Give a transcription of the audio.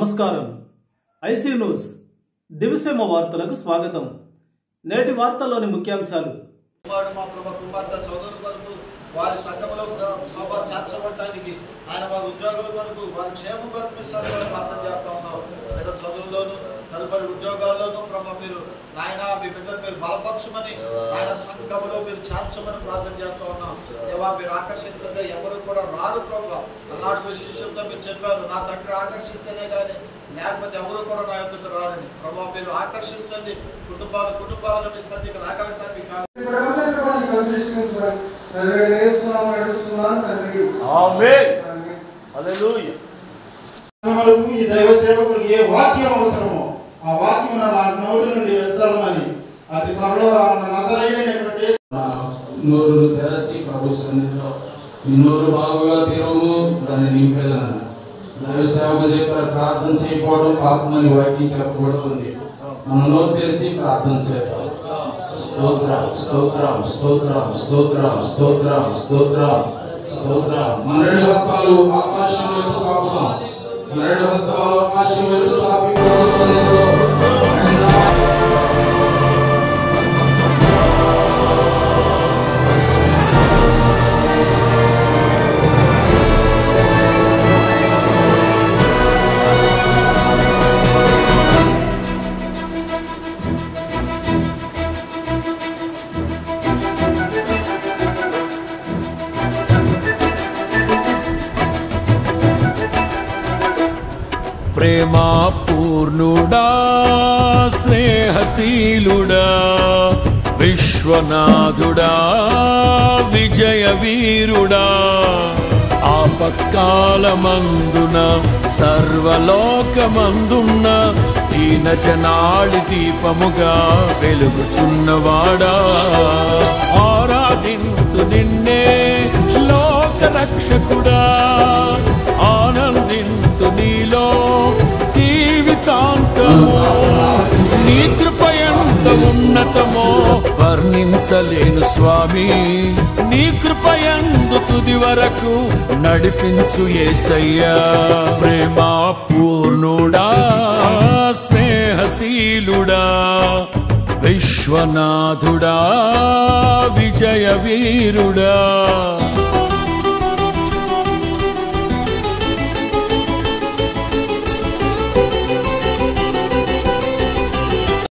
నమస్కారం. IC news దివిసేమ వార్తలకు స్వాగతం. నేటి వార్తల్లోని ముఖ్యాంశాలు. వారి సంఘంలో చేర్చబడటానికి ఆయన వారి ఉద్యోగుల కొరకు వారి క్షేమం కొరకు ప్రార్థన చేస్తా ఉన్నాం. లేదా చదువుల్లోనూ తదుపరి ఉద్యోగాల్లోనూ ప్రభావ మీరు నాయన మీ బిడ్డలు మీరు బలపరచమని ఆయన సంఘంలో మీరు చేర్చమని ప్రార్థన చేస్తా ఉన్నాం. దేవా మీరు ఆకర్షించదే ఎవరు కూడా రారు ప్రభావ. అన్నాడు మీరు శిష్యులతో మీరు చెప్పారు, నా తండ్రి ఆకర్షిస్తేనే కానీ లేకపోతే ఎవరు కూడా నా యొక్కకు రారని. ప్రభావ మీరు ఆకర్షించండి, కుటుంబాలను మీ సన్నిధికి రాగలటానికి ఈ దైవ సేవకులకు ఏ వాక్యం అవసరమో ఆ వాక్యం నా నోటి నుండి వెళ్తామని అతి త్వరలో రానున్న నజరేయుడైనటువంటి నోరును తెరచి ప్రభు సన్నిధిలో ఈ నోరు బాగుగా తెరవు దాన్ని నింపేదన్న దైవ సేవకులు చెప్పారు, ప్రార్థన చేయకపోవడం పాపమని వాక్యం చెప్పబడుతుంది. మనం నోరు తెరిచి ప్రార్థన చేద్దాం. స్తోత్రం స్తోత్రం స్తోత్రం స్తోత్రం స్తోత్రం స్తోత్రం స్తోత్రం. మన రెండు హస్తాలు ఆకాశం వైపు చాపుదాం. మన రెండు హస్తాలు ఆకాశం వైపు చాపి ప్రభు సన్నిధిలో ప్రేమా పూర్ణుడా స్నేహశీలుడా విశ్వనాథుడా విజయ వీరుడా ఆపత్కాలమందున సర్వలోకమందున్న దీన జనాళి దీపముగా వెలుగుచున్నవాడా ఆరాధింతు నిన్నే లోక రక్షకుడా ఆనందింతు నీలో జీవితాంతము నీ కృప ఎంత ఉన్నతమో వర్ణించలేను స్వామి నీ కృప యందు తుది వరకు నడిపించు యేసయ్యా ప్రేమా పూర్ణుడా స్నేహశీలుడా విశ్వనాథుడా విజయ వీరుడా